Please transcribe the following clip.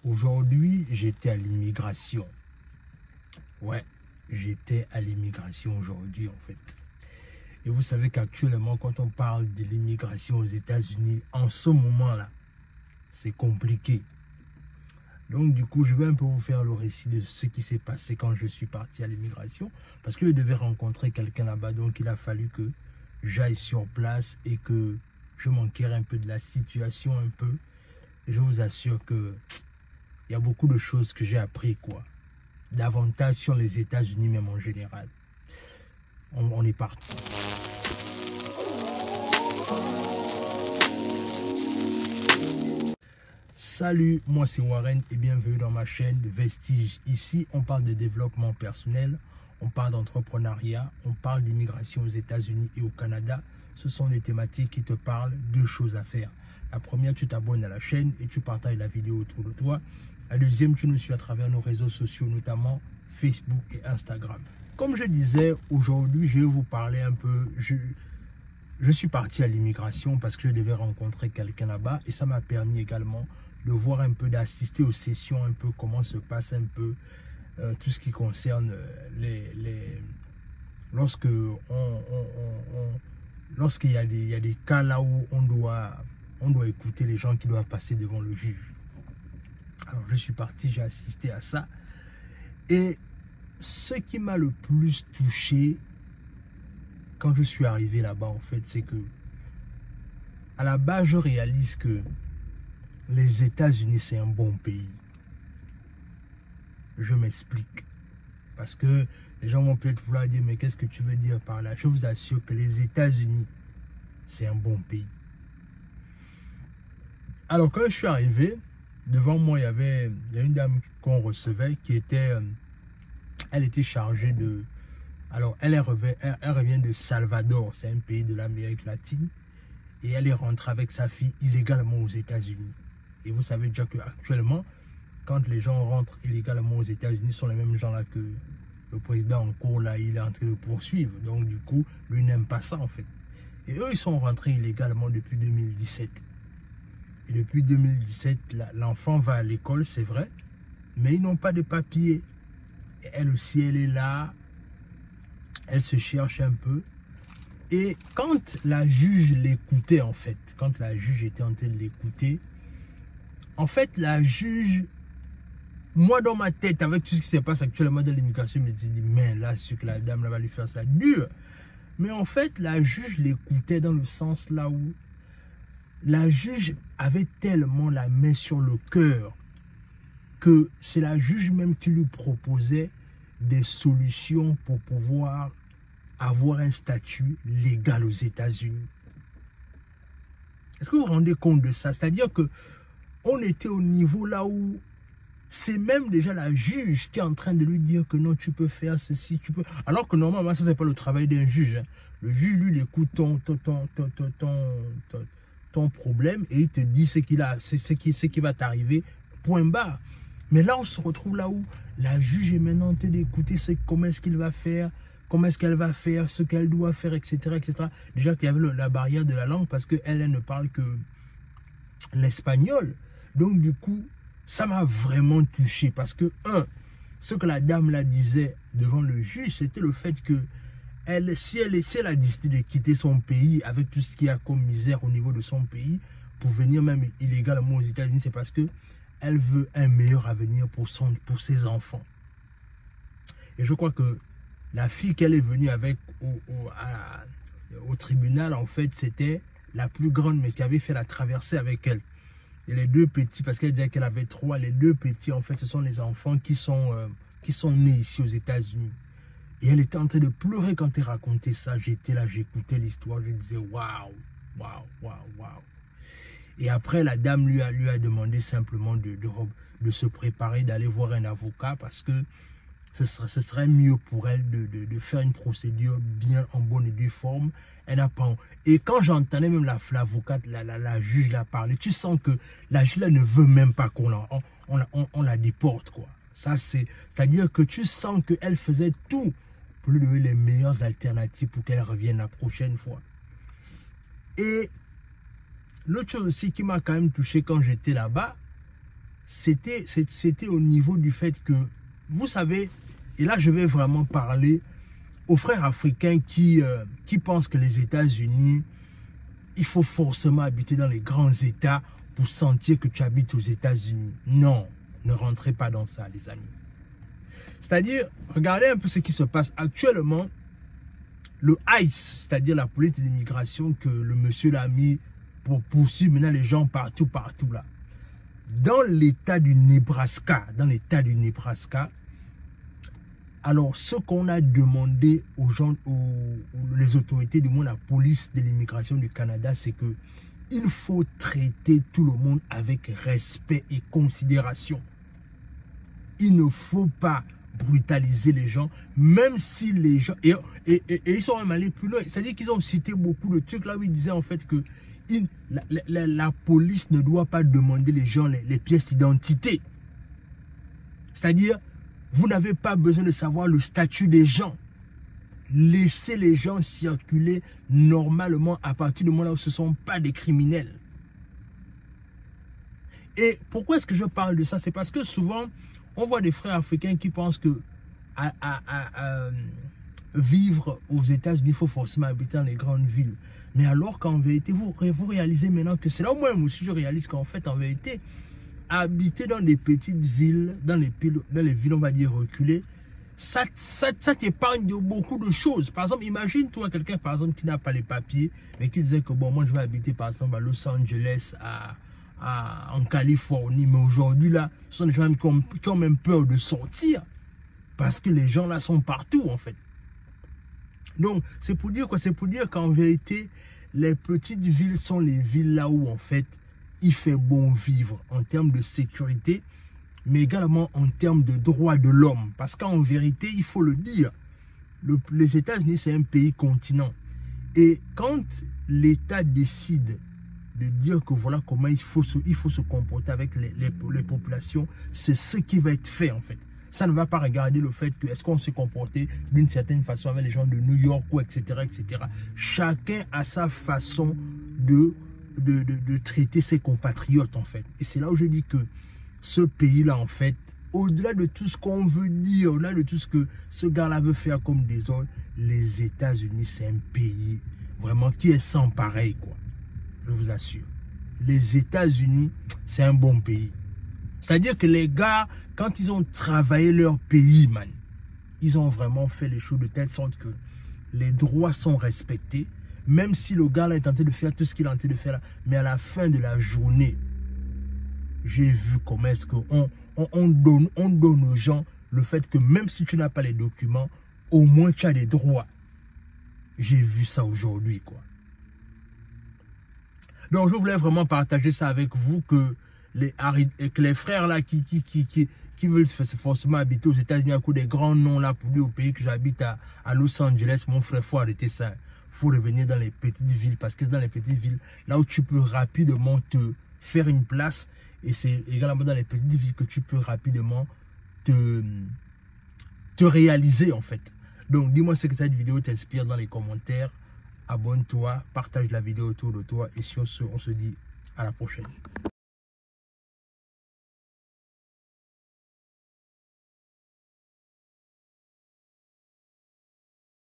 Aujourd'hui, j'étais à l'immigration. Ouais, j'étais à l'immigration aujourd'hui, en fait. Et vous savez qu'actuellement, quand on parle de l'immigration aux États-Unis, en ce moment-là, c'est compliqué. Donc, du coup, je vais un peu vous faire le récit de ce qui s'est passé quand je suis parti à l'immigration. Parce que je devais rencontrer quelqu'un là-bas, donc il a fallu que j'aille sur place et que je m'enquère un peu de la situation un peu. Et je vous assure que il y a beaucoup de choses que j'ai appris, quoi. Davantage sur les États-Unis, même en général. On est parti. Salut, moi c'est Warren et bienvenue dans ma chaîne Vestige. Ici, on parle de développement personnel, on parle d'entrepreneuriat, on parle d'immigration aux États-Unis et au Canada. Ce sont des thématiques qui te parlent de choses à faire. La première, tu t'abonnes à la chaîne et tu partages la vidéo autour de toi. La deuxième, tu nous suis à travers nos réseaux sociaux, notamment Facebook et Instagram. Comme je disais, aujourd'hui, je vais vous parler un peu. Je suis parti à l'immigration parce que je devais rencontrer quelqu'un là-bas et ça m'a permis également de voir un peu, d'assister aux sessions, un peu comment se passe un peu tout ce qui concerne lorsqu'il y a des cas là où on doit écouter les gens qui doivent passer devant le juge. Alors je suis parti, j'ai assisté à ça et ce qui m'a le plus touché quand je suis arrivé là-bas, en fait, c'est que à la base, je réalise que les États-Unis, c'est un bon pays. Je m'explique. Parce que les gens vont peut-être vouloir dire, mais qu'est-ce que tu veux dire par là? Je vous assure que les États-Unis, c'est un bon pays. Alors, quand je suis arrivé, devant moi, il y avait une dame qu'on recevait qui était, elle était chargée de... Alors, elle revient de Salvador, c'est un pays de l'Amérique latine. Et elle est rentrée avec sa fille illégalement aux États-Unis. Et vous savez déjà qu'actuellement, quand les gens rentrent illégalement aux États-Unis, ce sont les mêmes gens-là que le président en cours, là, il est en train de poursuivre. Donc, du coup, lui n'aime pas ça, en fait. Et eux, ils sont rentrés illégalement depuis 2017. Et depuis 2017, l'enfant va à l'école, c'est vrai, mais ils n'ont pas de papier. Et elle aussi, elle est là. Elle se cherche un peu. Et quand la juge l'écoutait, en fait, quand la juge était en train de l'écouter, en fait, la juge, moi dans ma tête, avec tout ce qui se passe actuellement dans l'immigration, je me dis, mais là, c'est sûr que la dame là, va lui faire ça dur. Mais en fait, la juge l'écoutait dans le sens là où la juge avait tellement la main sur le cœur que c'est la juge même qui lui proposait des solutions pour pouvoir avoir un statut légal aux États-Unis. Est-ce que vous vous rendez compte de ça? C'est-à-dire que on était au niveau là où c'est même déjà la juge qui est en train de lui dire que non, tu peux faire ceci, tu peux... Alors que normalement, ça, c'est pas le travail d'un juge. Le juge, lui, il écoute ton problème et il te dit ce qui va t'arriver, point barre. Mais là, on se retrouve là où la juge est maintenant en train d'écouter comment est-ce qu'il va faire, comment est-ce qu'elle va faire, ce qu'elle doit faire, etc., etc. Déjà qu'il y avait la barrière de la langue parce qu'elle ne parle que l'espagnol. Donc, du coup, ça m'a vraiment touché parce que, ce que la dame là disait devant le juge, c'était le fait que si elle a décidé de quitter son pays avec tout ce qu'il y a comme misère au niveau de son pays pour venir même illégalement aux États-Unis, c'est parce que elle veut un meilleur avenir pour ses enfants. Et je crois que la fille qu'elle est venue avec au tribunal, en fait, c'était la plus grande, mais qui avait fait la traversée avec elle. Et les deux petits, parce qu'elle disait qu'elle avait 3, les deux petits, en fait, ce sont les enfants qui sont nés ici aux États-Unis. Et elle était en train de pleurer quand elle racontait ça. J'étais là, j'écoutais l'histoire, je disais waouh, waouh, waouh, waouh. Et après, la dame lui a demandé simplement de se préparer, d'aller voir un avocat parce que ce serait mieux pour elle de faire une procédure bien en bonne et due forme. Elle n'a pas... Et quand j'entendais même l'avocate, la juge la parler, tu sens que la juge là ne veut même pas qu'on la déporte, quoi. Ça, c'est-à-dire que tu sens qu'elle faisait tout pour lui donner les meilleures alternatives pour qu'elle revienne la prochaine fois. Et l'autre chose aussi qui m'a quand même touché quand j'étais là-bas, c'était au niveau du fait que, vous savez, et là je vais vraiment parler aux frères africains qui pensent que les États-Unis, il faut forcément habiter dans les grands États pour sentir que tu habites aux États-Unis. Non, ne rentrez pas dans ça, les amis. C'est-à-dire, regardez un peu ce qui se passe actuellement. Le ICE, c'est-à-dire la police de l'immigration que le monsieur l'a mis pour poursuivre maintenant les gens partout là. Dans l'État du Nebraska, alors ce qu'on a demandé aux gens, les autorités, du moins la police de l'immigration du Canada, c'est que il faut traiter tout le monde avec respect et considération. Il ne faut pas brutaliser les gens, même si les gens... Et ils sont même allés plus loin. C'est-à-dire qu'ils ont cité beaucoup de trucs là où ils disaient en fait que la police ne doit pas demander les gens les pièces d'identité. C'est-à-dire, vous n'avez pas besoin de savoir le statut des gens. Laissez les gens circuler normalement à partir du moment où ce ne sont pas des criminels. Et pourquoi est-ce que je parle de ça? C'est parce que souvent, on voit des frères africains qui pensent que vivre aux États-Unis, il faut forcément habiter dans les grandes villes. Mais alors qu'en vérité, vous réalisez maintenant que c'est là où moi aussi je réalise qu'en fait, en vérité, habiter dans des petites villes, dans les villes, on va dire, reculées, ça t'épargne de beaucoup de choses. Par exemple, imagine-toi quelqu'un, par exemple, qui n'a pas les papiers, mais qui disait que, bon, moi, je vais habiter, par exemple, à Los Angeles, en Californie. Mais aujourd'hui, là, ce sont des gens qui ont même peur de sortir, parce que les gens, là, sont partout, en fait. Donc, c'est pour dire quoi? C'est pour dire qu'en vérité, les petites villes sont les villes là où, en fait, il fait bon vivre en termes de sécurité, mais également en termes de droits de l'homme. Parce qu'en vérité, il faut le dire, les États-Unis, c'est un pays continent. Et quand l'État décide de dire que voilà comment il faut se comporter avec les populations, c'est ce qui va être fait en fait. Ça ne va pas regarder le fait que est-ce qu'on s'est comporté d'une certaine façon avec les gens de New York ou etc. etc. Chacun a sa façon de traiter ses compatriotes en fait. Et c'est là où je dis que ce pays-là en fait, au-delà de tout ce qu'on veut dire, au-delà de tout ce que ce gars-là veut faire comme des autres, les États-Unis c'est un pays vraiment qui est sans pareil quoi. Je vous assure. Les États-Unis c'est un bon pays. C'est-à-dire que les gars, quand ils ont travaillé leur pays, man, ils ont vraiment fait les choses de telle sorte que les droits sont respectés. Même si le gars là est tenté de faire tout ce qu'il est tenté de faire là, mais à la fin de la journée, j'ai vu comment est-ce qu'on donne aux gens le fait que même si tu n'as pas les documents, au moins tu as des droits. J'ai vu ça aujourd'hui, quoi. Donc je voulais vraiment partager ça avec vous, que les frères là qui veulent forcément habiter aux États-Unis à cause des grands noms là, pour dire au pays que j'habite à Los Angeles, mon frère, faut arrêter ça. Faut revenir dans les petites villes, parce que c'est dans les petites villes là où tu peux rapidement te faire une place, et c'est également dans les petites villes que tu peux rapidement te réaliser en fait. Donc dis-moi ce que cette vidéo t'inspire dans les commentaires. Abonne-toi, partage la vidéo autour de toi, et sur ce, on se dit à la prochaine.